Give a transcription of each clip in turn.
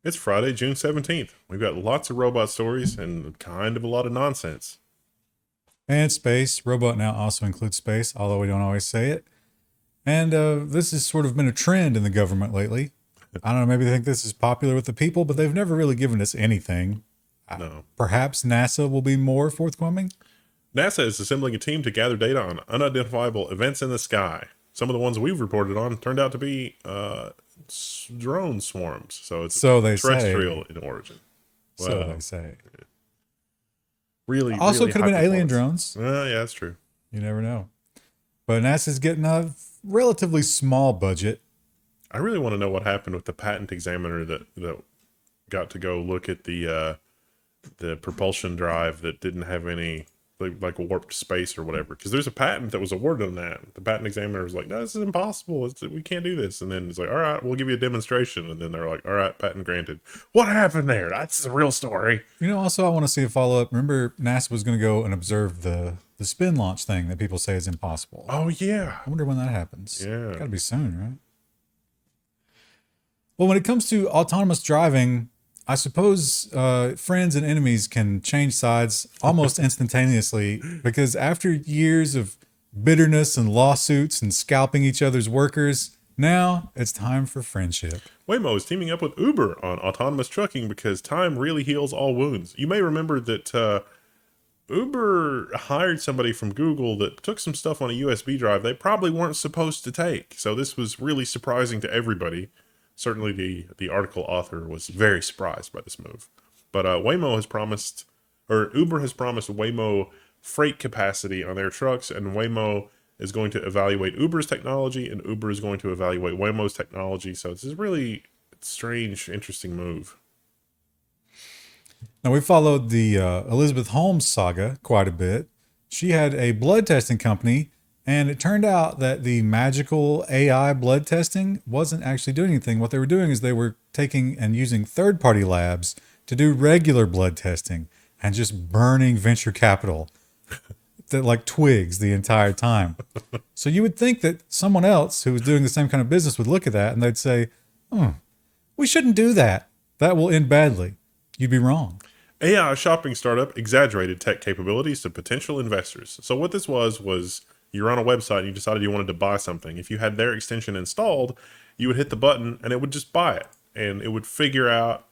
It's Friday, June 17th. We've got lots of robot stories and kind of a lot of nonsense. And space. Robot now also includes space, although we don't always say it. And this has sort of been a trend in the government lately. I don't know, maybe they think this is popular with the people, but they've never really given us anything. No. Perhaps NASA will be more forthcoming. NASA is assembling a team to gather data on unidentifiable events in the sky. Some of the ones we've reported on turned out to be drone swarms. So it's So they terrestrial say. in origin. So Wow. they say. Really, Also, really could high have been alien performance. drones. Yeah, that's true. You never know. But NASA's getting a relatively small budget. I really want to know what happened with the patent examiner that got to go look at the propulsion drive that didn't have any like warped space or whatever, because there's a patent that was awarded on that. The patent examiner was like, no, this is impossible, we can't do this. And then it's like, all right, we'll give you a demonstration. And then they're like, all right, patent granted. What happened there? That's the real story. Also, I want to see a follow up. Remember, NASA was going to go and observe the spin launch thing that people say is impossible. Oh yeah. I wonder when that happens. Yeah. Got to be soon, right? Well, when it comes to autonomous driving, I suppose friends and enemies can change sides almost instantaneously, because after years of bitterness and lawsuits and scalping each other's workers, now it's time for friendship. Waymo is teaming up with Uber on autonomous trucking because time really heals all wounds. You may remember that Uber hired somebody from Google that took some stuff on a USB drive they probably weren't supposed to take. So this was really surprising to everybody. Certainly the article author was very surprised by this move. But Waymo has promised, or Uber has promised Waymo freight capacity on their trucks, and Waymo is going to evaluate Uber's technology, and Uber is going to evaluate Waymo's technology. So this is really strange, interesting move. Now, we followed the Elizabeth Holmes saga quite a bit. She had a blood testing company, and it turned out that the magical AI blood testing wasn't actually doing anything. What they were doing is they were taking and using third-party labs to do regular blood testing and just burning venture capital that like twigs the entire time. So you would think that someone else who was doing the same kind of business would look at that and they'd say, we shouldn't do that. That will end badly. You'd be wrong. AI shopping startup Exaggerated tech capabilities to potential investors. So what this was you're on a website and you decided you wanted to buy something. If you had their extension installed, you would hit the button and it would just buy it. And it would figure out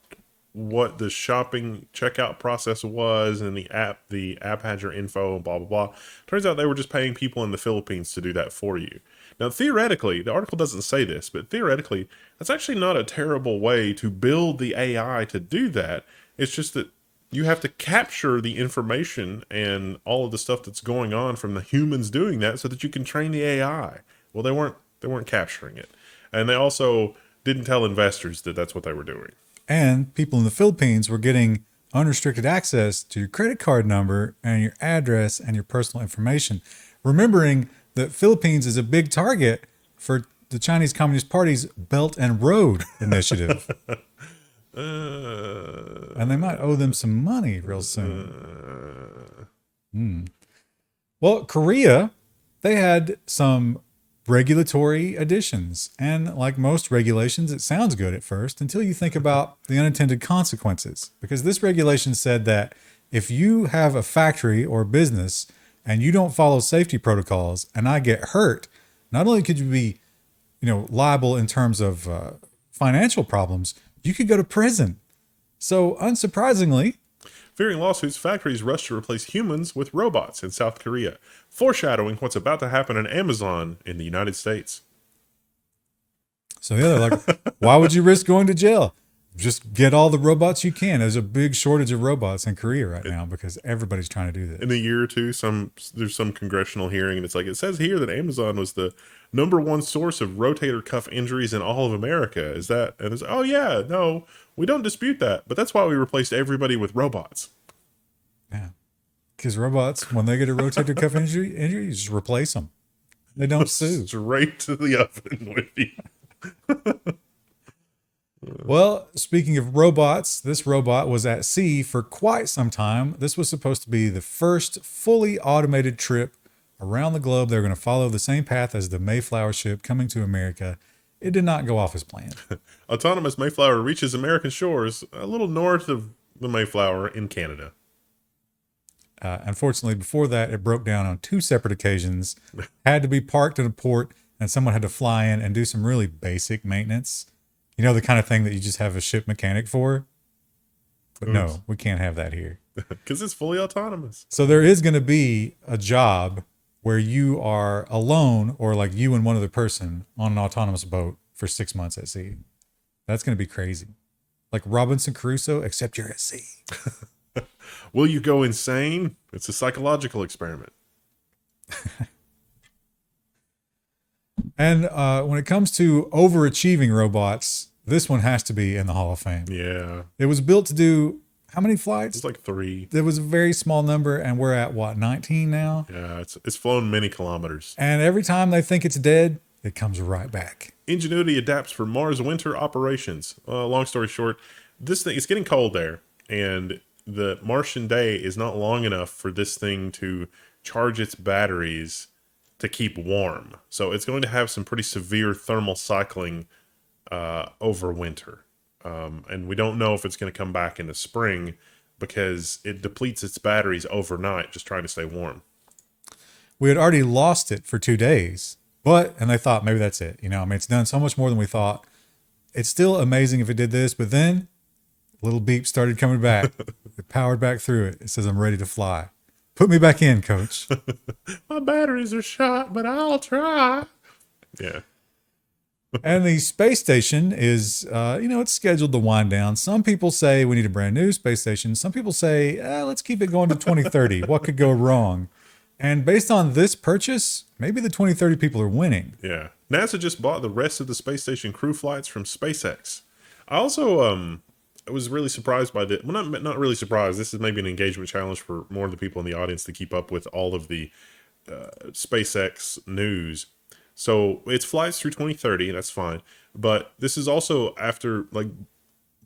what the shopping checkout process was, and the app had your info and blah, blah, blah. Turns out they were just paying people in the Philippines to do that for you. Now, theoretically, the article doesn't say this, but theoretically, that's actually not a terrible way to build the AI to do that. It's just that you have to capture the information and all of the stuff that's going on from the humans doing that so that you can train the AI. Well, they weren't capturing it. And they also didn't tell investors that that's what they were doing. And people in the Philippines were getting unrestricted access to your credit card number and your address and your personal information. Remembering that Philippines is a big target for the Chinese Communist Party's Belt and Road Initiative. And they might owe them some money real soon. Well, Korea, they had some regulatory additions. And like most regulations, it sounds good at first until you think about the unintended consequences. Because this regulation said that if you have a factory or a business and you don't follow safety protocols and I get hurt, not only could you be, liable in terms of financial problems, you could go to prison. So unsurprisingly, Fearing lawsuits, factories rush to replace humans with robots in South Korea, foreshadowing what's about to happen in Amazon in the United States. so yeah, they're like, why would you risk going to jail? Just get all the robots you can. There's a big shortage of robots in Korea right now because everybody's trying to do this. In a year or two, there's some congressional hearing, and it's like, it says here that Amazon was the #1 source of rotator cuff injuries in all of America. Is that? And it's, oh yeah, no, we don't dispute that, but that's why we replaced everybody with robots. Yeah. Because robots, when they get a rotator cuff injury, you just replace them. They don't sue. Straight to the oven with you. Well, speaking of robots, this robot was at sea for quite some time. This was supposed to be the first fully automated trip around the globe. They're going to follow the same path as the Mayflower ship coming to America. it did not go off as planned. Autonomous Mayflower reaches American shores a little north of the Mayflower in Canada. Unfortunately, before that, it broke down on 2 separate occasions, had to be parked at a port, and someone had to fly in and do some really basic maintenance. You know, the kind of thing that you just have a ship mechanic for. But no, we can't have that here. Because it's fully autonomous. So there is going to be a job where you are alone, or like you and one other person on an autonomous boat for 6 months at sea. That's going to be crazy. Like Robinson Crusoe, except you're at sea. Will you go insane? It's a psychological experiment. And when it comes to overachieving robots, this one has to be in the Hall of Fame. Yeah. It was built to do how many flights? It's like 3. There was a very small number, and we're at what, 19 now? Yeah, it's flown many kilometers. And every time they think it's dead, it comes right back. Ingenuity adapts for Mars winter operations. Long story short, this thing, it's getting cold there, and the Martian day is not long enough for this thing to charge its batteries to keep warm. So it's going to have some pretty severe thermal cycling over winter. And we don't know if it's going to come back in the spring because it depletes its batteries overnight just trying to stay warm. We had already lost it for 2 days, and they thought maybe that's it. You know, I mean, it's done so much more than we thought. It's still amazing if it did this, but then little beep started coming back. It powered back through it. It says, I'm ready to fly. Put me back in, coach. My batteries are shot, but I'll try. Yeah. And the space station is, it's scheduled to wind down. Some people say we need a brand new space station. Some people say, let's keep it going to 2030. What could go wrong? And based on this purchase, maybe the 2030 people are winning. Yeah. NASA just bought the rest of the space station crew flights from SpaceX. I also I was really surprised by this. Well, not really surprised. This is maybe an engagement challenge for more of the people in the audience to keep up with all of the SpaceX news. So it's flights through 2030. That's fine. But this is also after, like,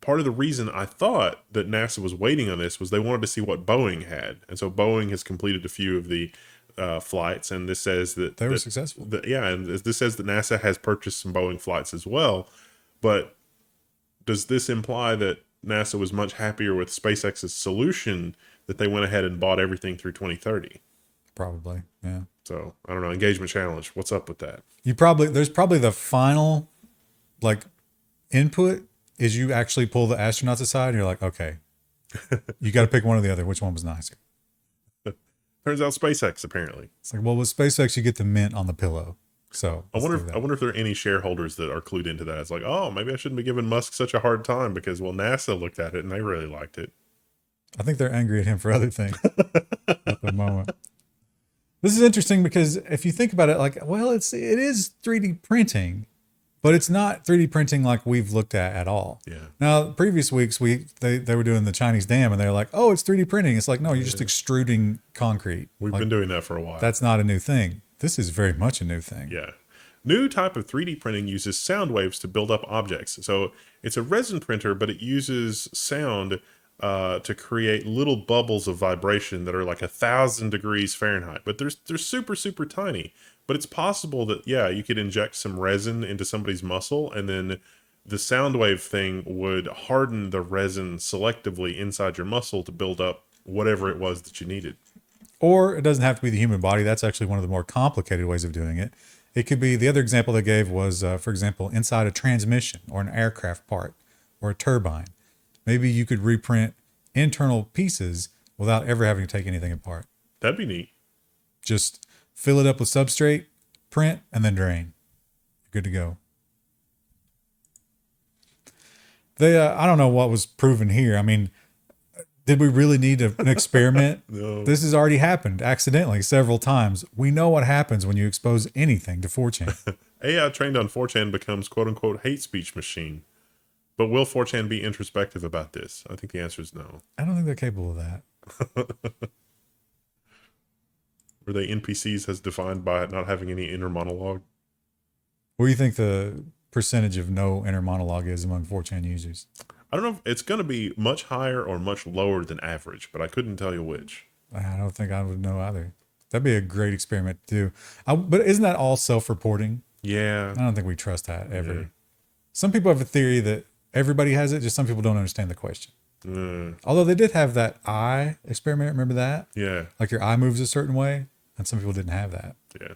part of the reason I thought that NASA was waiting on this was they wanted to see what Boeing had. And so Boeing has completed a few of the flights. And this says that they were successful. And this says that NASA has purchased some Boeing flights as well. But does this imply that NASA was much happier with SpaceX's solution that they went ahead and bought everything through 2030? Probably, yeah. So, I don't know, engagement challenge. What's up with that? There's probably the final, like, input is you actually pull the astronauts aside and you're like, okay, you got to pick one or the other. Which one was nicer? Turns out SpaceX, apparently. It's like, well, with SpaceX, you get the mint on the pillow. So I wonder if there are any shareholders that are clued into that. It's like, oh, maybe I shouldn't be giving Musk such a hard time because, well, NASA looked at it and they really liked it. I think they're angry at him for other things at the moment. This is interesting because if you think about it, like, well, it is 3D printing, but it's not 3D printing like we've looked at all. Yeah. Now, previous weeks they were doing the Chinese dam and they're like, oh, it's 3D printing. It's like, no, you're just extruding concrete. We've been doing that for a while. That's not a new thing. This is very much a new thing. Yeah. New type of 3D printing uses sound waves to build up objects. So it's a resin printer, but it uses sound to create little bubbles of vibration that are like 1,000 degrees Fahrenheit. But they're super, super tiny. But it's possible that, yeah, you could inject some resin into somebody's muscle and then the sound wave thing would harden the resin selectively inside your muscle to build up whatever it was that you needed. Or it doesn't have to be the human body. That's actually one of the more complicated ways of doing it. It could be, the other example they gave was, for example, inside a transmission or an aircraft part or a turbine. Maybe you could reprint internal pieces without ever having to take anything apart. That'd be neat. Just fill it up with substrate, print, and then drain. You're good to go. I don't know what was proven here. I mean, did we really need an experiment? No. This has already happened accidentally several times. We know what happens when you expose anything to 4chan. AI trained on 4chan becomes quote unquote hate speech machine. But will 4chan be introspective about this? I think the answer is no. I don't think they're capable of that. Were they NPCs as defined by not having any inner monologue? What do you think the percentage of no inner monologue is among 4chan users? I don't know if it's going to be much higher or much lower than average, but I couldn't tell you which. I don't think I would know either. That'd be a great experiment to do. But isn't that all self-reporting? Yeah. I don't think we trust that ever. Yeah. Some people have a theory that everybody has it, just some people don't understand the question. Mm. Although they did have that eye experiment. Remember that? Yeah. Like your eye moves a certain way, and some people didn't have that. Yeah.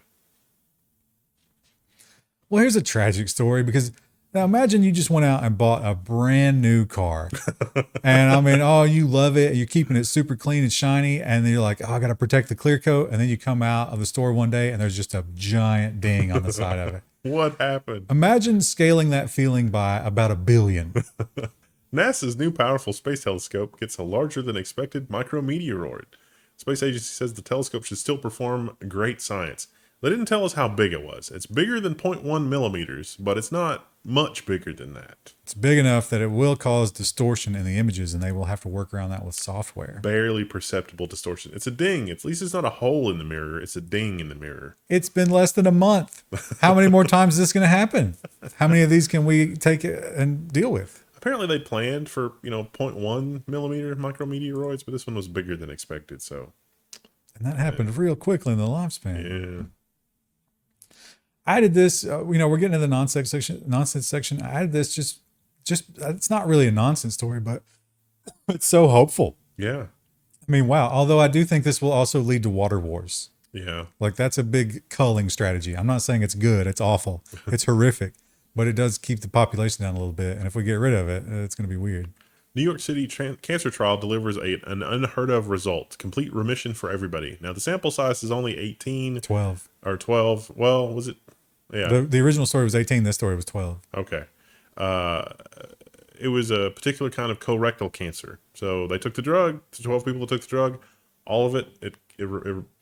Well, here's a tragic story because now imagine you just went out and bought a brand new car. And I mean, oh, you love it. You're keeping it super clean and shiny. And then you're like, oh, I got to protect the clear coat. And then you come out of the store one day and there's just a giant ding on the side of it. What happened? Imagine scaling that feeling by about 1 billion. NASA's new powerful space telescope gets a larger than expected micrometeoroid. Space agency says the telescope should still perform great science. They didn't tell us how big it was. It's bigger than 0.1 millimeters, but it's not much bigger than that. It's big enough that it will cause distortion in the images and they will have to work around that with software. Barely perceptible distortion. It's a ding. At least it's not a hole in the mirror. It's a ding in the mirror. It's been less than a month. How many more times is this going to happen? How many of these can we take and deal with? Apparently they planned for, 0.1 millimeter micrometeoroids, but this one was bigger than expected, so. And that happened real quickly in the lifespan. Yeah. I added this, we're getting to the nonsense section. I added this just it's not really a nonsense story, but it's so hopeful. Yeah. I mean, wow. Although I do think this will also lead to water wars. Yeah. Like that's a big culling strategy. I'm not saying it's good. It's awful. It's horrific, but it does keep the population down a little bit. And if we get rid of it, it's going to be weird. New York City cancer trial delivers an unheard of result. Complete remission for everybody. Now, the sample size is only 18. 12. Or 12. Well, was it? Yeah. The original story was 18. This story was 12. Okay. It was a particular kind of colorectal cancer. So they took the drug. The 12 people that took the drug, all of it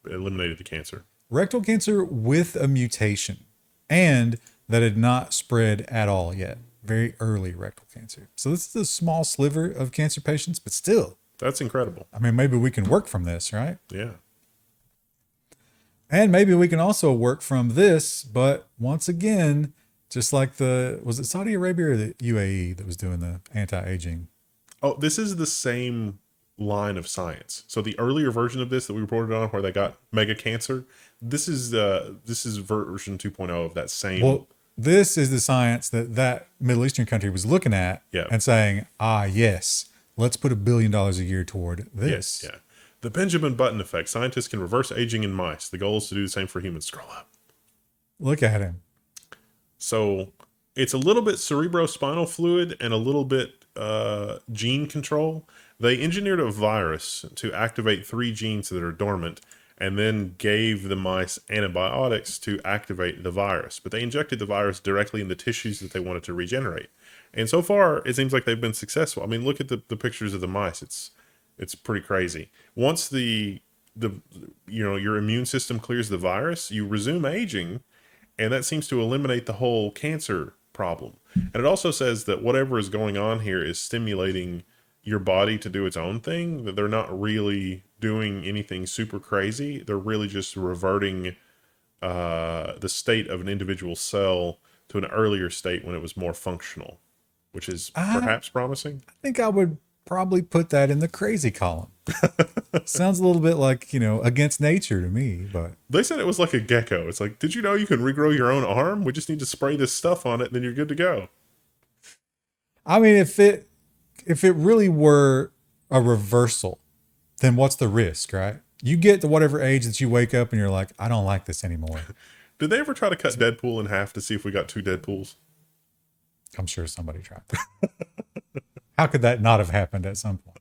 eliminated the cancer. Rectal cancer with a mutation and that had not spread at all yet. Very early rectal cancer. So this is a small sliver of cancer patients, but still. That's incredible. I mean, maybe we can work from this, right? Yeah. And maybe we can also work from this, but once again, just like was it Saudi Arabia or the UAE that was doing the anti-aging? Oh, this is the same line of science. So the earlier version of this that we reported on where they got mega cancer, this is version 2.0 of that same. Well, this is the science that Middle Eastern country was looking at and saying, yes, let's put $1 billion a year toward this. Yes, yeah. The Benjamin Button effect. Scientists can reverse aging in mice. The goal is to do the same for humans. Scroll up. Look at him. So it's a little bit cerebrospinal fluid and a little bit gene control. They engineered a virus to activate 3 genes that are dormant and then gave the mice antibiotics to activate the virus. But they injected the virus directly in the tissues that they wanted to regenerate. And so far, it seems like they've been successful. I mean, look at the pictures of the mice. It's pretty crazy. Once your immune system clears the virus, you resume aging, and that seems to eliminate the whole cancer problem. And it also says that whatever is going on here is stimulating your body to do its own thing, that they're not really doing anything super crazy. They're really just reverting the state of an individual cell to an earlier state when it was more functional, which is perhaps promising. I think I would probably put that in the crazy column. Sounds a little bit like, against nature to me, but they said it was like a gecko. It's like, did you know you can regrow your own arm? We just need to spray this stuff on it and then you're good to go. I mean, if it really were a reversal, then what's the risk, right? You get to whatever age that you wake up and you're like, I don't like this anymore. Did they ever try to cut Deadpool in half to see if we got 2 Deadpools? I'm sure somebody tried. How could that not have happened at some point?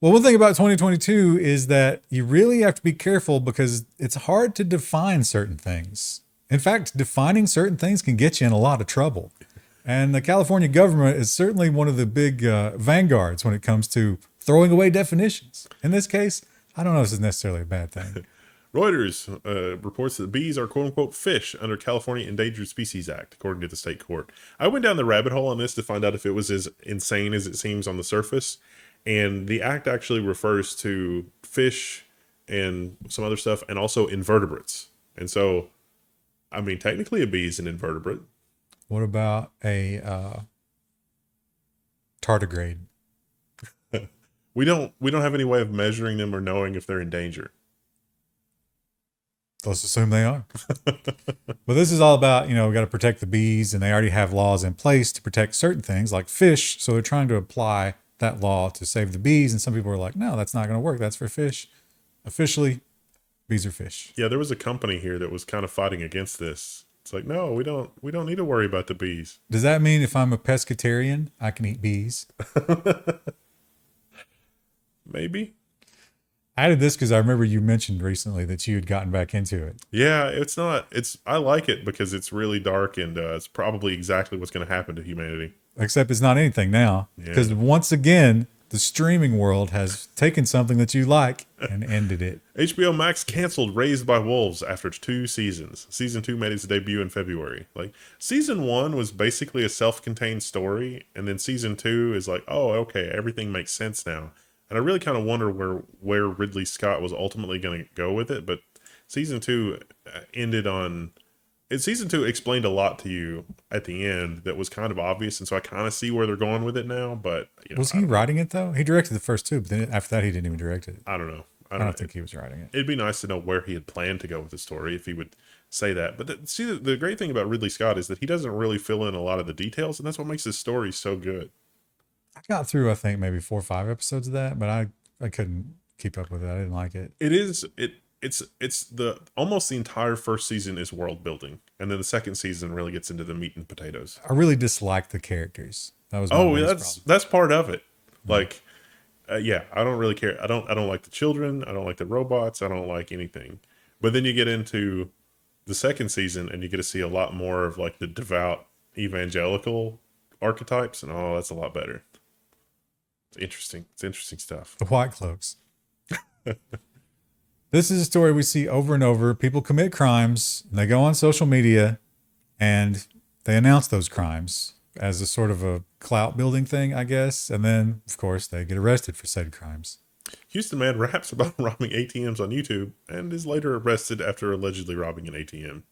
Well, one thing about 2022 is that you really have to be careful because it's hard to define certain things. In fact, defining certain things can get you in a lot of trouble. And the California government is certainly one of the big vanguards when it comes to throwing away definitions. In this case, I don't know if this is necessarily a bad thing. Reuters reports that bees are quote-unquote fish under California Endangered Species Act, according to the state court. I went down the rabbit hole on this to find out if it was as insane as it seems on the surface. And the act actually refers to fish and some other stuff and also invertebrates. And so, I mean, technically a bee is an invertebrate. What about a tardigrade? We don't have any way of measuring them or knowing if they're in danger. let's assume they are. But this is all about, we got to protect the bees, and they already have laws in place to protect certain things like fish. So they're trying to apply that law to save the bees. And some people are like, no, that's not going to work. That's for fish. Officially, bees are fish. Yeah, there was a company here that was kind of fighting against this. It's like, no, we don't need to worry about the bees. Does that mean if I'm a pescatarian, I can eat bees? Maybe. I added this because I remember you mentioned recently that you had gotten back into it. Yeah, I like it because it's really dark and it's probably exactly what's going to happen to humanity. Except it's not anything now. Because once again, the streaming world has taken something that you like and ended it. HBO Max canceled Raised by Wolves after 2 seasons. Season 2 made its debut in February. Like, season 1 was basically a self-contained story, and then season 2 is like, oh, okay, everything makes sense now. And I really kind of wonder where Ridley Scott was ultimately going to go with it, but season 2 ended on... Season 2 explained a lot to you at the end that was kind of obvious, and so I kind of see where they're going with it now, but... was he writing it, though? He directed the first 2, but then after that, he didn't even direct it. I don't know. I don't think he was writing it. It'd be nice to know where he had planned to go with the story, if he would say that. But the great thing about Ridley Scott is that he doesn't really fill in a lot of the details, and that's what makes his story so good. I got through, I think, maybe 4 or 5 episodes of that, but I couldn't keep up with it. I didn't like it. It's almost the entire first season is world building, and then the second season really gets into the meat and potatoes. I really disliked the characters. That was that's part of it. Like, I don't really care. I don't like the children. I don't like the robots. I don't like anything. But then you get into the second season, and you get to see a lot more of like the devout evangelical archetypes, and that's a lot better. It's interesting. It's interesting stuff. The white cloaks. This is a story we see over and over. People commit crimes, and they go on social media, and they announce those crimes as a sort of a clout building thing, I guess. And then, of course, they get arrested for said crimes. Houston man raps about robbing ATMs on YouTube and is later arrested after allegedly robbing an ATM.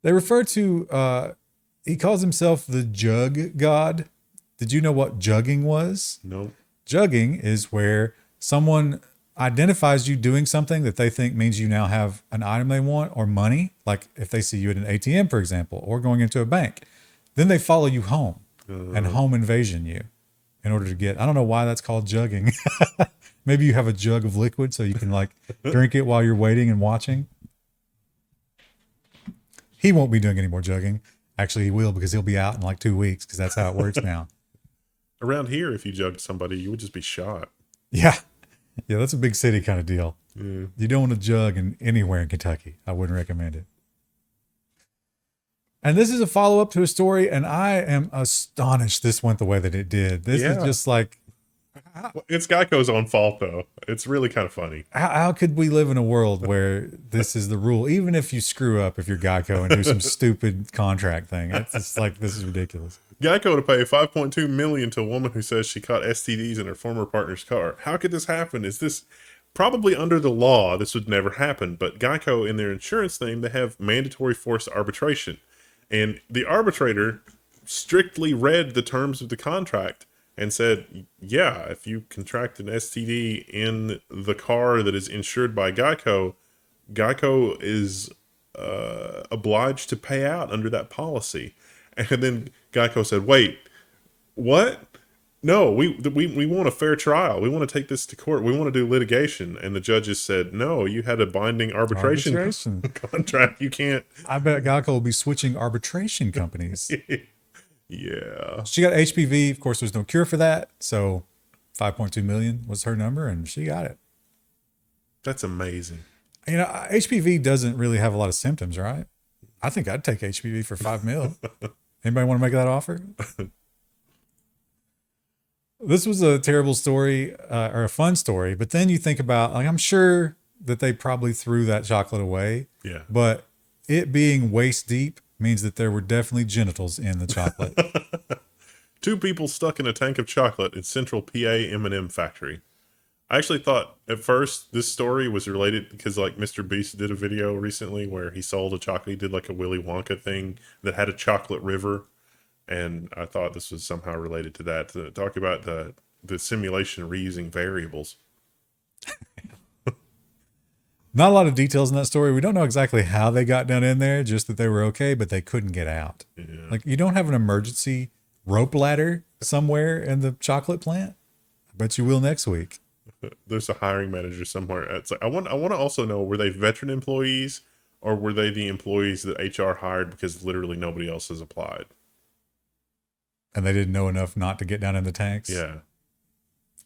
They refer to, he calls himself the jug god. Did you know what jugging was? No. Jugging is where someone identifies you doing something that they think means you now have an item they want or money. Like if they see you at an ATM, for example, or going into a bank, then they follow you home and home invasion you in order to get, I don't know why that's called jugging. Maybe you have a jug of liquid so you can like drink it while you're waiting and watching. He won't be doing any more jugging. Actually, he will, because he'll be out in like 2 weeks, because that's how it works now. Around here, if you jugged somebody, you would just be shot. Yeah. Yeah, that's a big city kind of deal. Yeah. You don't want to jug anywhere in Kentucky. I wouldn't recommend it. And this is a follow-up to a story, and I am astonished this went the way that it did. This is just like... It's GEICO's own fault, though. It's really kind of funny. How could we live in a world where this is the rule? Even if you screw up, if you're GEICO and do some stupid contract thing, it's just like, this is ridiculous. GEICO to pay $5.2 million to a woman who says she caught STDs in her former partner's car. How could this happen? Is this probably under the law? This would never happen. But GEICO, in their insurance thing, they have mandatory forced arbitration. And the arbitrator strictly read the terms of the contract and said, yeah, if you contract an STD in the car that is insured by GEICO, GEICO is obliged to pay out under that policy. And then GEICO said, wait, what? No, we want a fair trial. We want to take this to court. We want to do litigation. And the judges said, no, you had a binding arbitration. Contract. You can't. I bet GEICO will be switching arbitration companies. Yeah. She got HPV. Of course, there's no cure for that. So 5.2 million was her number, and she got it. That's amazing. You know, HPV doesn't really have a lot of symptoms, right? I think I'd take HPV for $5 million. Anybody want to make that offer? This was a terrible story, or a fun story. But then you think about, like, I'm sure that they probably threw that chocolate away. Yeah. But it being waist deep means that there were definitely genitals in the chocolate. 2 people stuck in a tank of chocolate in Central PA M&M factory. I actually thought at first this story was related because like Mr. Beast did a video recently where he sold a chocolate. He did like a Willy Wonka thing that had a chocolate river. And I thought this was somehow related to that, to talk about the simulation reusing variables. Not a lot of details in that story. We don't know exactly how they got down in there, just that they were okay, but they couldn't get out. Yeah. Like, you don't have an emergency rope ladder somewhere in the chocolate plant? I bet you will next week. There's a hiring manager somewhere. It's like, I want to also know, were they veteran employees or were they the employees that HR hired because literally nobody else has applied? And they didn't know enough not to get down in the tanks? Yeah.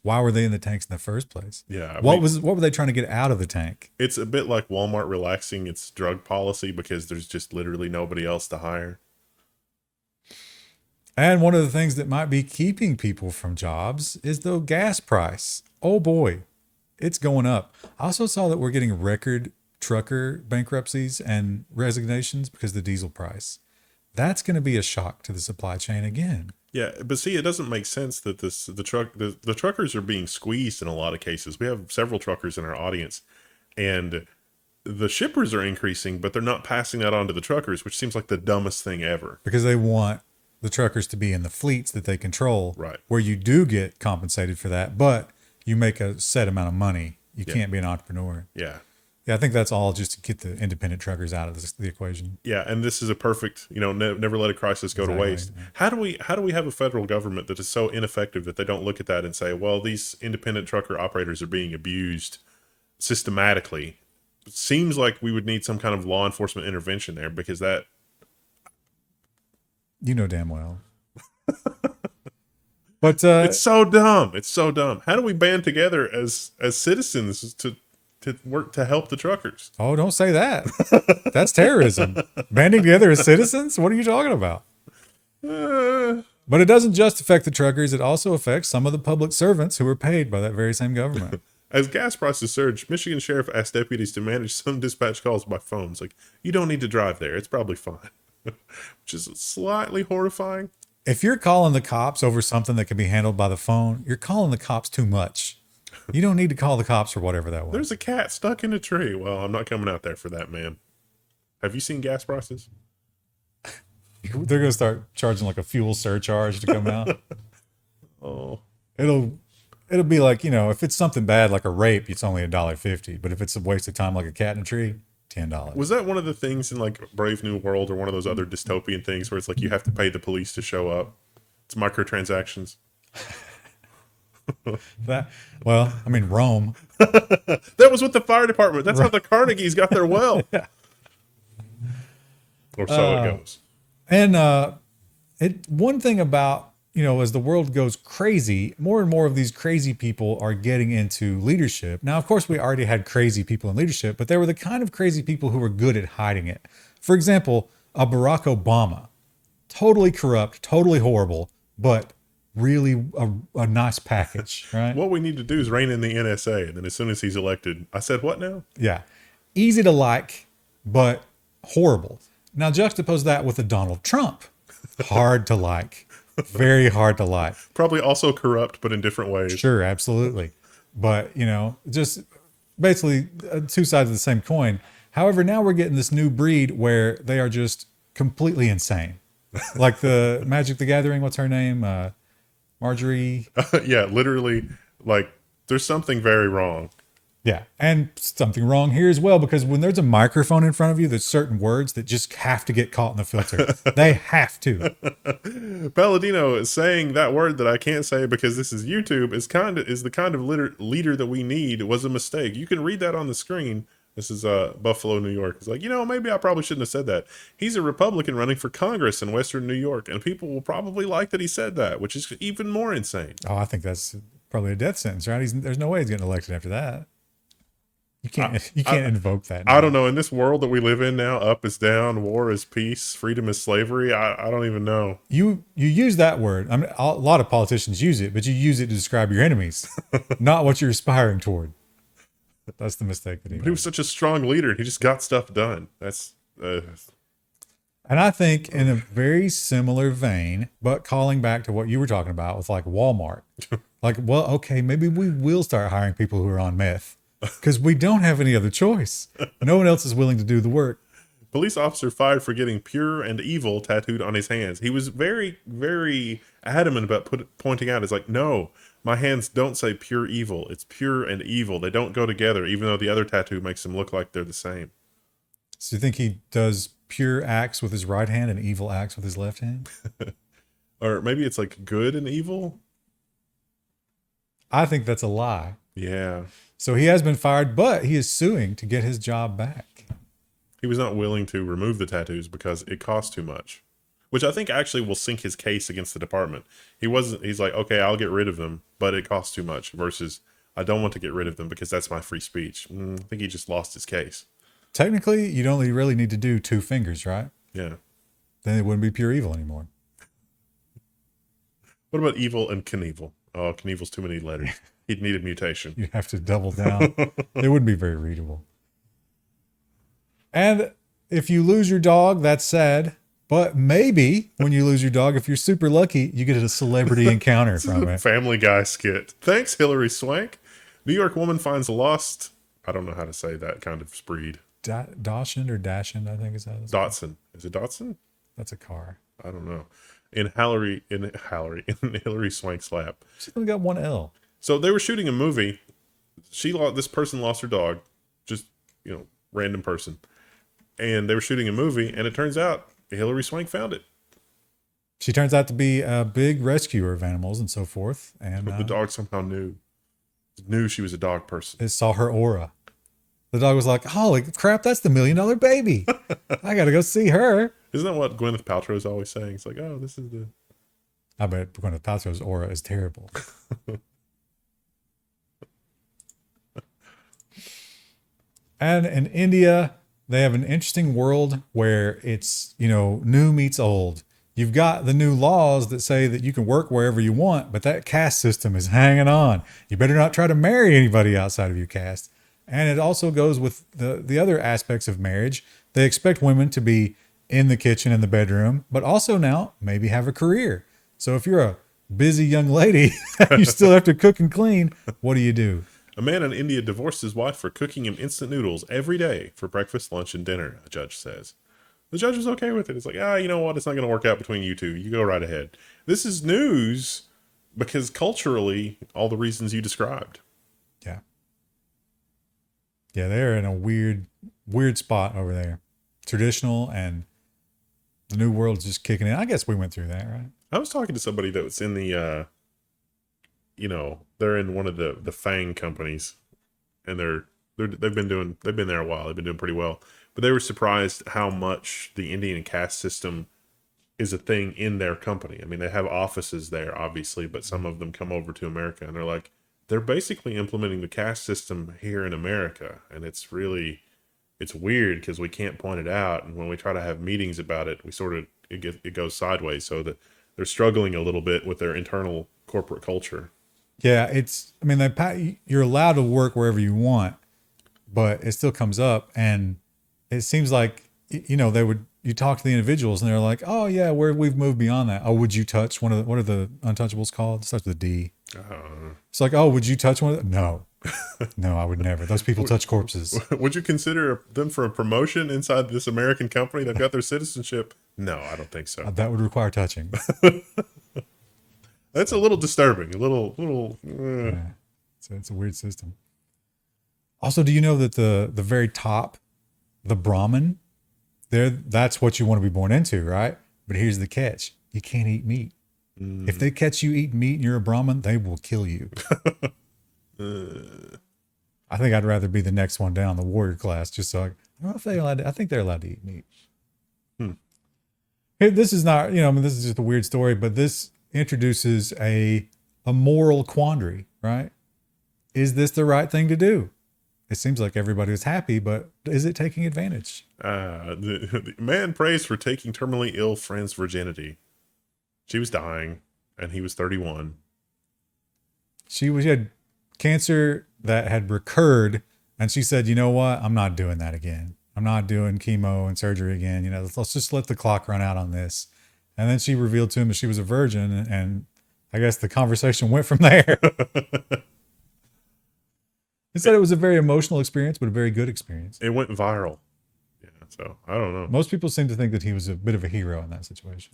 Why were they in the tanks in the first place? Yeah. What were they trying to get out of the tank? It's a bit like Walmart relaxing its drug policy because there's just literally nobody else to hire. And one of the things that might be keeping people from jobs is the gas price. Oh boy, it's going up. I also saw that we're getting record trucker bankruptcies and resignations because of the diesel price. That's going to be a shock to the supply chain again. Yeah, but see, it doesn't make sense that the truckers are being squeezed in a lot of cases. We have several truckers in our audience, and the shippers are increasing, but they're not passing that on to the truckers, which seems like the dumbest thing ever. Because they want the truckers to be in the fleets that they control, Right? where you do get compensated for that, but you make a set amount of money. You can't be an entrepreneur. Yeah. Yeah, I think that's all just to get the independent truckers out of the equation. Yeah, and this is a perfect, never let a crisis go to waste. Yeah. How do we have a federal government that is so ineffective that they don't look at that and say, well, these independent trucker operators are being abused systematically? It seems like we would need some kind of law enforcement intervention there, because that, You know damn well. But it's so dumb. It's so dumb. How do we band together as citizens to work to help the truckers? oh, don't say that. That's terrorism. Banding together as citizens? What are you talking about? But it doesn't just affect the truckers. It also affects some of the public servants who are paid by that very same government. As gas prices surge, Michigan sheriff asked deputies to manage some dispatch calls by phone. It's like, you don't need to drive there. It's probably fine. Which is slightly horrifying. If you're calling the cops over something that can be handled by the phone, you're calling the cops too much. You don't need to call the cops for whatever that was. There's a cat stuck in a tree. Well, I'm not coming out there for that, man. Have you seen gas prices? They're going to start charging like a fuel surcharge to come out. Oh, It'll be like, if it's something bad like a rape, it's only $1.50. But if it's a waste of time like a cat in a tree, $10. was that one of the things in like Brave New World or one of those other dystopian things where it's like you have to pay the police to show up? It's microtransactions. Rome. That was with the fire department. That's how the Carnegies got their wealth. Yeah. Or so it goes. And one thing about, as the world goes crazy, more and more of these crazy people are getting into leadership. Now, of course, we already had crazy people in leadership, but they were the kind of crazy people who were good at hiding it. For example, a Barack Obama, totally corrupt, totally horrible, but really a nice package, right? What we need to do is rein in the NSA, and then as soon as he's elected, I said, what now? Yeah. Easy to like, but horrible. Now juxtapose that with a Donald Trump. Hard to like. Very hard to like. Probably also corrupt, but in different ways. Sure, absolutely. But, just basically two sides of the same coin. However, now we're getting this new breed where they are just completely insane. Like the Magic the Gathering, what's her name? Marjorie. Yeah, literally, like, there's something very wrong. Yeah, and something wrong here as well, because when there's a microphone in front of you, there's certain words that just have to get caught in the filter. They have to. Paladino is saying that word that I can't say because this is YouTube is the kind of leader that we need was a mistake. You can read that on the screen. This is Buffalo, New York. It's like, maybe I probably shouldn't have said that. He's a Republican running for Congress in Western New York, and people will probably like that he said that, which is even more insane. Oh, I think that's probably a death sentence, right? There's no way he's getting elected after that. You can't invoke that now. I don't know. In this world that we live in now, up is down, war is peace, freedom is slavery. I don't even know. You use that word. I mean, a lot of politicians use it, but you use it to describe your enemies, not what you're aspiring toward. That's the mistake that he made. But he was such a strong leader. He just got stuff done. That's. And I think in a very similar vein, but calling back to what you were talking about with like Walmart, like, well, okay, maybe we will start hiring people who are on meth because we don't have any other choice. No one else is willing to do the work. Police officer fired for getting pure and evil tattooed on his hands. He was very, very adamant about pointing out, it's like, no, my hands don't say pure evil. It's pure and evil. They don't go together, even though the other tattoo makes them look like they're the same. So you think he does pure acts with his right hand and evil acts with his left hand? Or maybe it's like good and evil? I think that's a lie. Yeah. So he has been fired, but he is suing to get his job back. He was not willing to remove the tattoos because it cost too much, which I think actually will sink his case against the department. He's like, okay, I'll get rid of them, but it costs too much versus I don't want to get rid of them because that's my free speech. I think he just lost his case. Technically, you'd only really need to do 2 fingers, right? Yeah. Then it wouldn't be pure evil anymore. What about evil and Knievel? Oh, Knievel's too many letters. He'd need a mutation. You have to double down. It wouldn't be very readable. And if you lose your dog, that's sad. But maybe when you lose your dog, if you're super lucky, you get a celebrity encounter from it. Family Guy skit. Thanks, Hilary Swank. New York woman finds lost. I don't know how to say that kind of breed. Dachshund or Dachshund, I think is how it's called. Dotson. Is it Dotson? That's a car. I don't know. In Hilary Swank's lap. She's only got 1 L. So they were shooting a movie. This person lost her dog. Just, random person. And they were shooting a movie, and it turns out Hilary Swank found it. She turns out to be a big rescuer of animals and so forth. And the dog somehow knew she was a dog person. It saw her aura. The dog was like, holy crap, that's the $1 million baby. I got to go see her. Isn't that what Gwyneth Paltrow is always saying? It's like, oh, this is the... I bet Gwyneth Paltrow's aura is terrible. And in India, they have an interesting world where it's, new meets old. You've got the new laws that say that you can work wherever you want, but that caste system is hanging on. You better not try to marry anybody outside of your caste. And it also goes with the other aspects of marriage. They expect women to be in the kitchen and the bedroom, but also now maybe have a career. So if you're a busy young lady, you still have to cook and clean. What do? A man in India divorced his wife for cooking him instant noodles every day for breakfast, lunch, and dinner, a judge says. The judge was okay with it. It's like, you know what? It's not going to work out between you two. You go right ahead. This is news because culturally, all the reasons you described. Yeah. Yeah, they're in a weird spot over there. Traditional and the new world's just kicking in. I guess we went through that, right? I was talking to somebody that was in the, they're in one of the FANG companies, and they've been there a while. They've been doing pretty well, but they were surprised how much the Indian caste system is a thing in their company. I mean, they have offices there, obviously, but some of them come over to America, and they're like, they're basically implementing the caste system here in America, and it's weird because we can't point it out, and when we try to have meetings about it, it goes sideways. So that they're struggling a little bit with their internal corporate culture. Yeah, you're allowed to work wherever you want, but it still comes up, and it seems like you talk to the individuals, and they're like, oh yeah, we've moved beyond that. Oh, would you touch what are the untouchables called? It starts with a D. It's like, oh, would you touch one of them? No. No, I would never. Those people touch corpses. Would you consider them for a promotion inside this American company? They've got their citizenship. No, I don't think so. That would require touching. That's a little disturbing. Yeah. It's a weird system. Also, do you know that the very top, the Brahmin, that's what you want to be born into, right? But here's the catch. You can't eat meat. If they catch you eating meat and you're a Brahmin, they will kill you. I think I'd rather be the next one down, the warrior class, just so I think they're allowed to eat meat. Here, this is not, this is just a weird story, but this introduces a moral quandary, right? Is this the right thing to do? It seems like everybody is happy, but is it taking advantage? The man prays for taking terminally ill friend's virginity. She was dying, and he was 31. She had cancer that had recurred, and she said, you know what? I'm not doing that again. I'm not doing chemo and surgery again. Let's just let the clock run out on this. And then she revealed to him that she was a virgin, and I guess the conversation went from there. He said it was a very emotional experience, but a very good experience. It went viral. Yeah. So I don't know. Most people seem to think that he was a bit of a hero in that situation.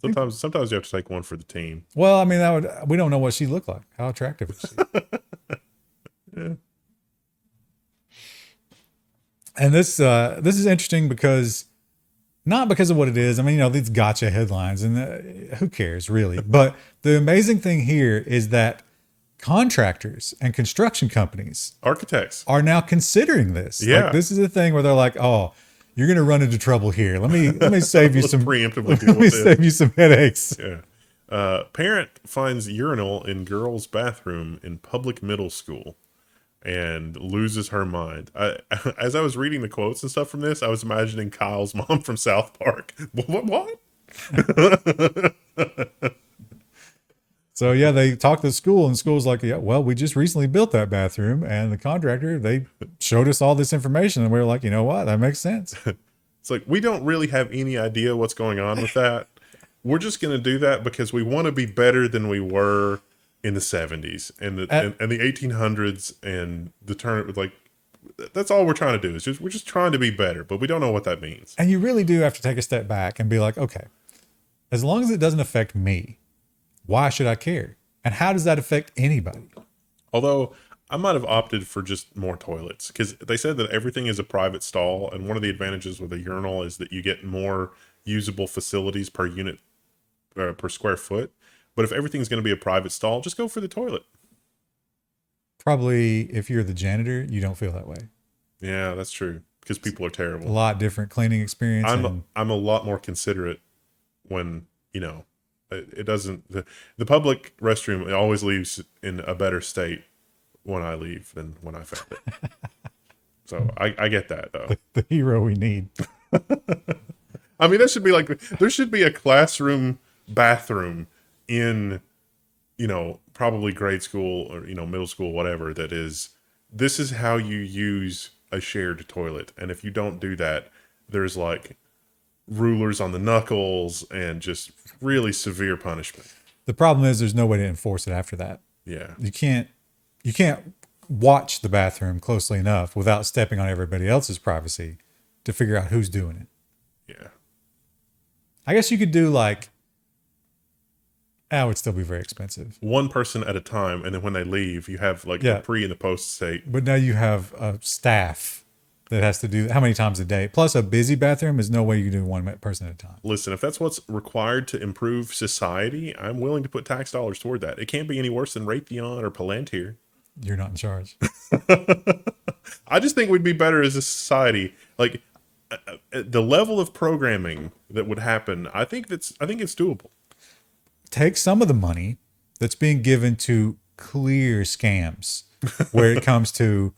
Sometimes you have to take one for the team. Well, I mean, we don't know what she looked like. How attractive is she? Yeah. And this is interesting because not because of what it is. I mean, these gotcha headlines, and who cares really? But the amazing thing here is that contractors and construction companies, Architects, are now considering this. Yeah. Like, this is a thing where they're like, "Oh, you're going to run into trouble here. Let me save you some preemptively deal let me with this. save you some headaches." Yeah. Parent finds urinal in girl's bathroom in public middle school and loses her mind. As I was reading the quotes and stuff from this, I was imagining Kyle's mom from South Park. What? So yeah, they talked to the school, and the school's like, "Yeah, well, we just recently built that bathroom, and the contractor, they showed us all this information, and we were like, you know what, that makes sense." It's like, we don't really have any idea what's going on with that. We're just going to do that because we want to be better than we were in the 70s and the 1800s and the turn. Like, that's all we're trying to do is we're just trying to be better, but we don't know what that means. And you really do have to take a step back and be like, okay, as long as it doesn't affect me, why should I care? And how does that affect anybody? Although I might have opted for just more toilets because they said that everything is a private stall. And one of the advantages with a urinal is that you get more usable facilities per unit, per square foot. But if everything's going to be a private stall, just go for the toilet. Probably if you're the janitor, you don't feel that way. Yeah, that's true. Because people are terrible. A lot different cleaning experience. I'm a lot more considerate when, it doesn't, the public restroom always leaves in a better state when I leave than when I found it. So I get that though. The hero we need. I mean, that should be like, there should be a classroom bathroom in, probably grade school or, middle school, whatever, this is how you use a shared toilet. And if you don't do that, there's like rulers on the knuckles and just really severe punishment. The problem is there's no way to enforce it after that. Yeah. You can't watch the bathroom closely enough without stepping on everybody else's privacy to figure out who's doing it. Yeah. I guess you could do like, that would still be very expensive. One person at a time, and then when they leave, you have like the pre and the post state. But now you have a staff that has to do how many times a day? Plus a busy bathroom is no way you can do one person at a time. Listen, if that's what's required to improve society, I'm willing to put tax dollars toward that. It can't be any worse than Raytheon or Palantir. You're not in charge. I just think we'd be better as a society. Like the level of programming that would happen, I think it's doable. Take some of the money that's being given to clear scams where it comes to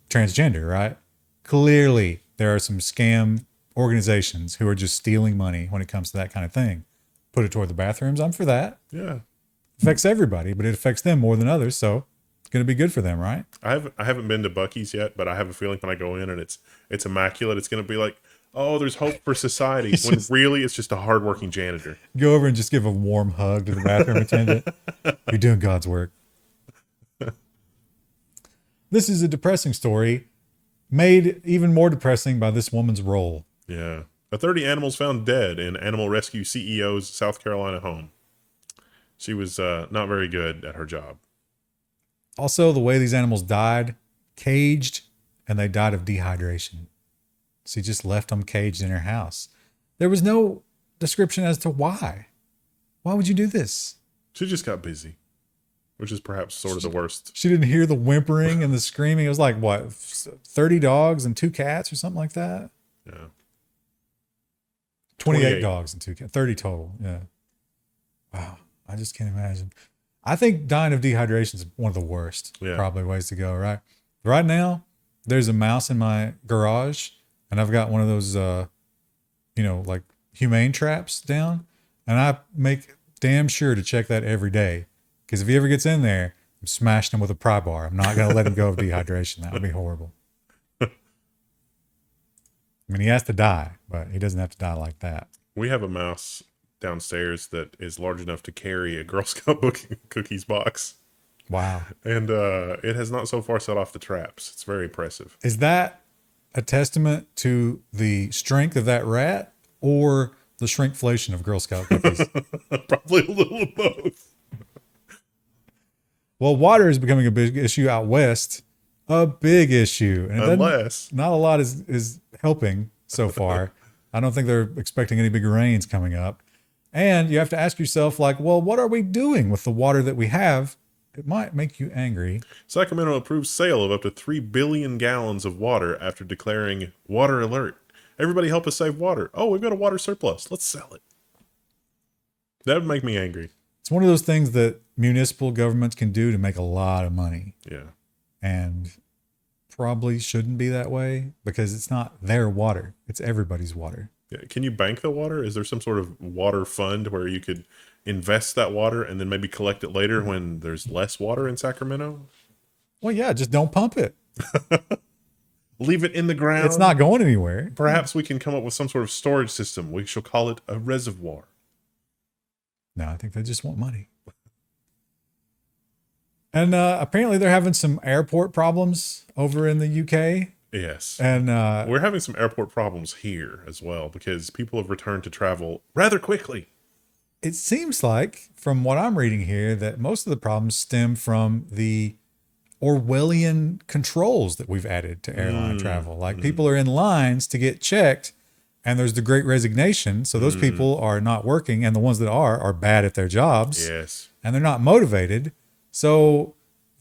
transgender, right? Clearly, there are some scam organizations who are just stealing money when it comes to that kind of thing. Put it toward the bathrooms. I'm for that. Yeah. It affects everybody, but it affects them more than others. So it's going to be good for them, right? I haven't been to Buc-ee's yet, but I have a feeling when I go in and it's immaculate, it's going to be like, oh, there's hope for society. When really it's just a hardworking janitor. Go over and just give a warm hug to the bathroom attendant. You're doing God's work. This is a depressing story, made even more depressing by this woman's role. Yeah. 30 animals found dead in animal rescue CEO's South Carolina home. She was not very good at her job. Also, the way these animals died, caged, and they died of dehydration. She just left them caged in her house. There was no description as to why. Why would you do this? She just got busy, which is perhaps sort of the worst. She didn't hear the whimpering and the screaming. It was like, what, 30 dogs and 2 cats or something like that? Yeah. 28 dogs and 2 cats. 30 total. Yeah. Wow. I just can't imagine. I think dying of dehydration is one of the worst probably ways to go, right? Right now, there's a mouse in my garage, and I've got one of those, like humane traps down, and I make damn sure to check that every day. Because if he ever gets in there, I'm smashing him with a pry bar. I'm not going to let him go of dehydration. That would be horrible. I mean, he has to die, but he doesn't have to die like that. We have a mouse downstairs that is large enough to carry a Girl Scout cookies box. Wow. And it has not so far set off the traps. It's very impressive. Is that a testament to the strength of that rat or the shrinkflation of Girl Scout cookies? Probably a little of both. Well, water is becoming a big issue out west, a big issue. And not a lot is helping so far. I don't think they're expecting any big rains coming up. And you have to ask yourself, like, well, what are we doing with the water that we have? It might make you angry. Sacramento approves sale of up to 3 billion gallons of water after declaring water alert. Everybody help us save water. Oh, we've got a water surplus. Let's sell it. That would make me angry. It's one of those things that municipal governments can do to make a lot of money. Yeah. And probably shouldn't be that way because it's not their water. It's everybody's water. Yeah. Can you bank the water? Is there some sort of water fund where you could invest that water and then maybe collect it later when there's less water in Sacramento? Well, yeah, just don't pump it. Leave it in the ground. It's not going anywhere. Perhaps we can come up with some sort of storage system. We shall call it a reservoir. No, I think they just want money. And apparently they're having some airport problems over in the UK. Yes. And we're having some airport problems here as well because people have returned to travel rather quickly. It seems like, from what I'm reading here, that most of the problems stem from the Orwellian controls that we've added to airline travel. Like people are in lines to get checked, and there's the Great Resignation. So those people are not working, and the ones that are bad at their jobs. Yes. And they're not motivated. So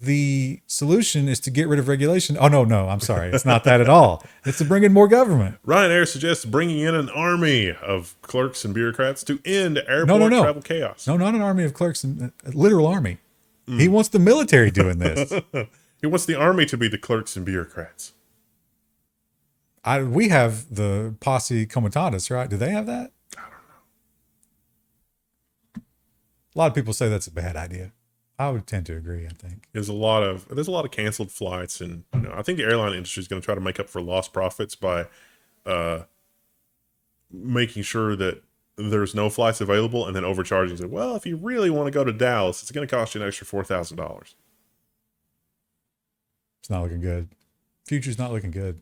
the solution is to get rid of regulation. Oh, no, I'm sorry. It's not that at all. It's to bring in more government. Ryanair suggests bringing in an army of clerks and bureaucrats to end airport travel chaos. No, not an army of clerks, a literal army. He wants the military doing this. He wants the army to be the clerks and bureaucrats. We have the posse comitatus, right? Do they have that? I don't know. A lot of people say that's a bad idea. I would tend to agree, I think. There's a lot of canceled flights, and I think the airline industry is going to try to make up for lost profits by making sure that there's no flights available and then overcharging. So, well, if you really want to go to Dallas, it's going to cost you an extra $4,000. It's not looking good. Future's not looking good.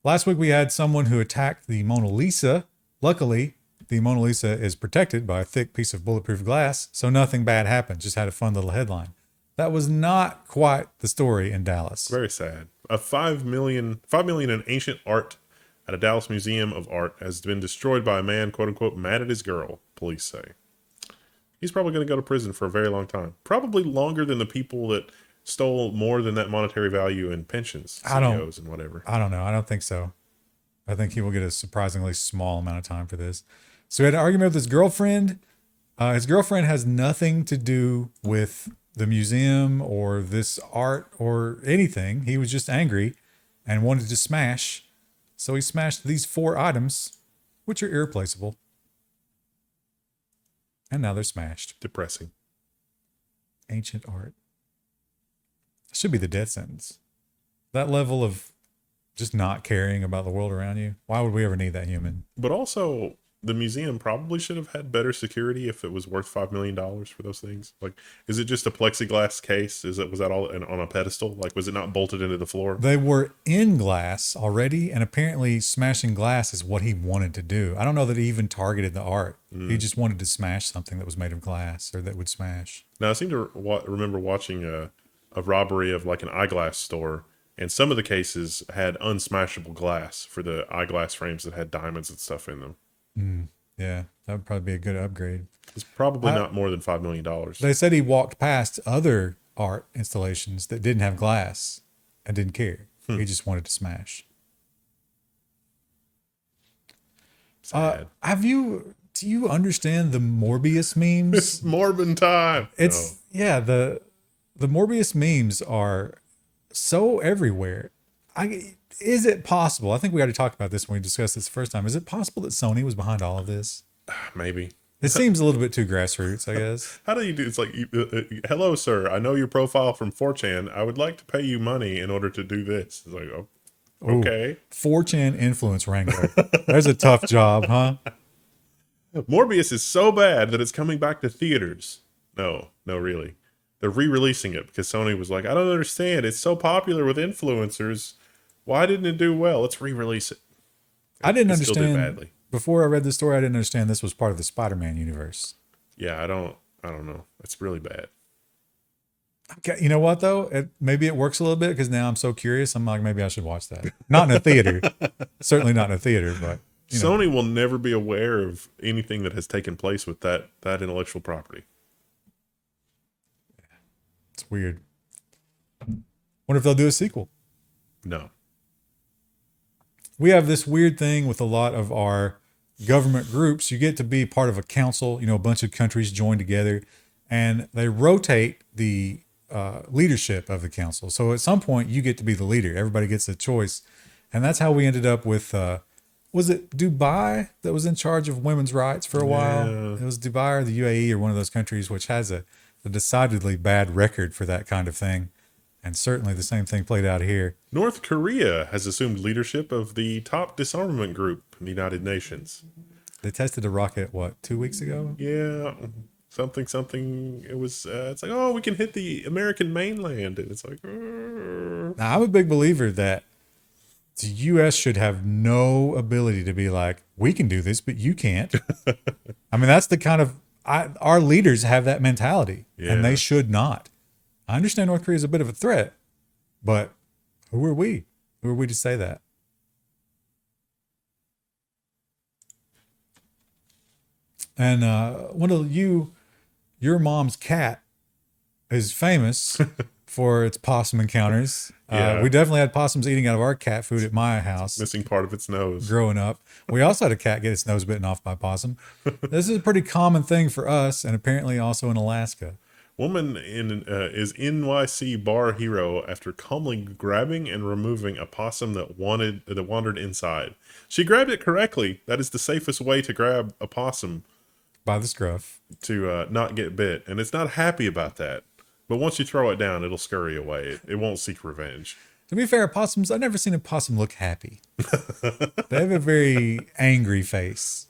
Last week we had someone who attacked the Mona Lisa. Luckily, the Mona Lisa is protected by a thick piece of bulletproof glass, so nothing bad happened. Just had a fun little headline. That was not quite the story in Dallas. Very sad. A $5 million in ancient art at a Dallas Museum of Art has been destroyed by a man, quote unquote, mad at his girl, police say. He's probably going to go to prison for a very long time. Probably longer than the people that stole more than that monetary value in pensions, CEOs and whatever. I don't know. I don't think so. I think he will get a surprisingly small amount of time for this. So he had an argument with his girlfriend. His girlfriend has nothing to do with the museum or this art or anything. He was just angry and wanted to smash. So he smashed these 4 items, which are irreplaceable. And now they're smashed. Depressing. Ancient art. Should be the death sentence. That level of just not caring about the world around you. Why would we ever need that human? But also, the museum probably should have had better security if it was worth $5 million for those things. Like, is it just a plexiglass case? Was that all on a pedestal? Like, was it not bolted into the floor? They were in glass already, and apparently smashing glass is what he wanted to do. I don't know that he even targeted the art. He just wanted to smash something that was made of glass or that would smash. Now, I seem to remember watching a robbery of like an eyeglass store, and some of the cases had unsmashable glass for the eyeglass frames that had diamonds and stuff in them. Yeah, that would probably be a good upgrade. It's probably not more than $5 million. They said he walked past other art installations that didn't have glass and didn't care. He just wanted to smash. Sad. Do you understand the Morbius memes? It's Morbin time. The Morbius memes are so everywhere. Is it possible? I think we already talked about this when we discussed this the first time. Is it possible that Sony was behind all of this? Maybe. It seems a little bit too grassroots, I guess. How do you do? It's like, hello, sir. I know your profile from 4chan. I would like to pay you money in order to do this. It's like, oh, okay. 4chan influence wrangler. There's a tough job, huh? Morbius is so bad that it's coming back to theaters. No, really. They're re-releasing it because Sony was like, I don't understand. It's so popular with influencers. Why didn't it do well? Let's re-release it. I didn't It still did understand. badly. Before I read the story, I didn't understand this was part of the Spider-Man universe. Yeah, I don't know. It's really bad. Okay, you know what though? Maybe it works a little bit because now I'm so curious. I'm like, maybe I should watch that. Not in a theater. Certainly not in a theater, but you know. Sony will never be aware of anything that has taken place with that intellectual property. It's weird. Wonder if they'll do a sequel. No. We have this weird thing with a lot of our government groups. You get to be part of a council, a bunch of countries join together and they rotate the leadership of the council. So at some point you get to be the leader. Everybody gets a choice. And that's how we ended up with, was it Dubai that was in charge of women's rights for a while? It was Dubai or the UAE or one of those countries, which has a decidedly bad record for that kind of thing. And certainly the same thing played out here. North Korea has assumed leadership of the top disarmament group in the United Nations. They tested a rocket, 2 weeks ago? Yeah, something. It was, it's like, oh, we can hit the American mainland. And it's like, Now, I'm a big believer that the U.S. should have no ability to be like, we can do this, but you can't. I mean, that's the kind of, our leaders have that mentality, and they should not. I understand North Korea is a bit of a threat, but who are we? Who are we to say that? And one of your mom's cat is famous for its possum encounters. We definitely had possums eating out of our cat food at my house. Missing part of its nose. Growing up. We also had a cat get its nose bitten off by a possum. This is a pretty common thing for us and apparently also in Alaska. Woman is NYC bar hero after calmly grabbing and removing a possum that wandered inside. She grabbed it correctly. That is the safest way to grab a possum. By the scruff. To not get bit. And it's not happy about that. But once you throw it down, it'll scurry away. It won't seek revenge. To be fair, possums, I've never seen a possum look happy. They have a very angry face.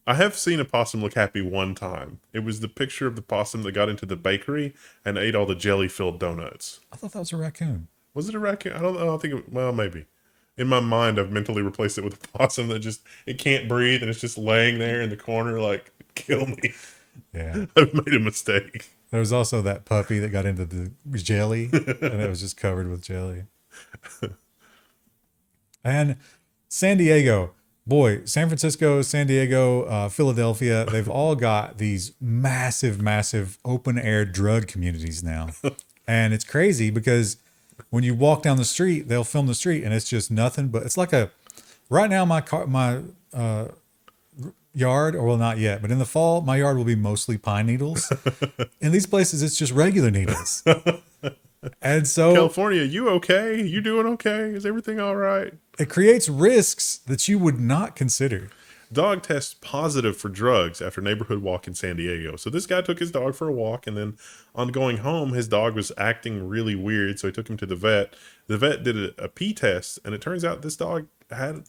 I have seen a possum look happy one time. It was the picture of the possum that got into the bakery and ate all the jelly-filled donuts. I thought that was a raccoon. Was it a raccoon? I don't think well, maybe. In my mind, I've mentally replaced it with a possum that it can't breathe and it's just laying there in the corner like, kill me. Yeah. I've made a mistake. There was also that puppy that got into the jelly and it was just covered with jelly. And San Diego. Boy, San Francisco, San Diego, Philadelphia, they've all got these massive, massive open air drug communities now. And it's crazy because when you walk down the street, they'll film the street and it's just nothing but it's like right now my yard, or well, not yet, but in the fall, my yard will be mostly pine needles. In these places, it's just regular needles. And so California, you okay? You doing okay? Is everything all right? It creates risks that you would not consider. Dog tests positive for drugs after neighborhood walk in San Diego. So this guy took his dog for a walk, and then on going home, his dog was acting really weird. So he took him to the vet. The vet did a pee test, and it turns out this dog had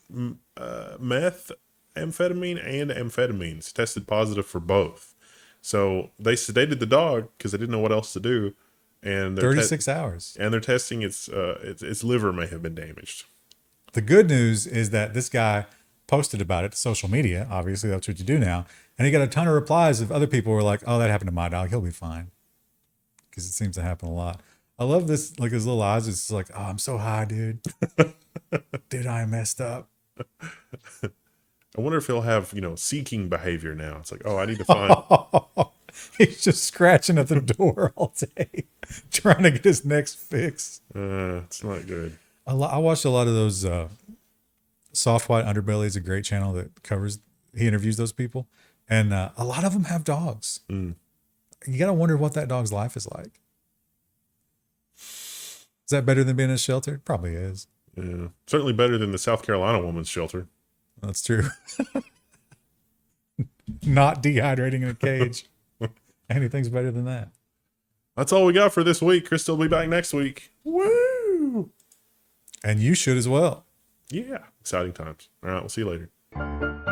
meth, amphetamine, and amphetamines. Tested positive for both. So they sedated the dog because they didn't know what else to do. And 36 hours. And they're testing its liver may have been damaged. The good news is that this guy posted about it to social media. Obviously, that's what you do now. And he got a ton of replies of other people who were like, oh, that happened to my dog. He'll be fine. Because it seems to happen a lot. I love this, like his little eyes. It's like, oh, I'm so high, dude. Dude, I messed up. I wonder if he'll have, seeking behavior now. It's like, oh, I need to find. He's just scratching at the door all day, trying to get his next fix. It's not good. I watched a lot of those. Soft White Underbelly is a great channel that he interviews those people. And a lot of them have dogs. You got to wonder what that dog's life is like. Is that better than being in a shelter? It probably is. Yeah. Certainly better than the South Carolina woman's shelter. That's true. Not dehydrating in a cage. Anything's better than that. That's all we got for this week. Krista will be back next week. Woo! And you should as well. Yeah. Exciting times. All right. We'll see you later.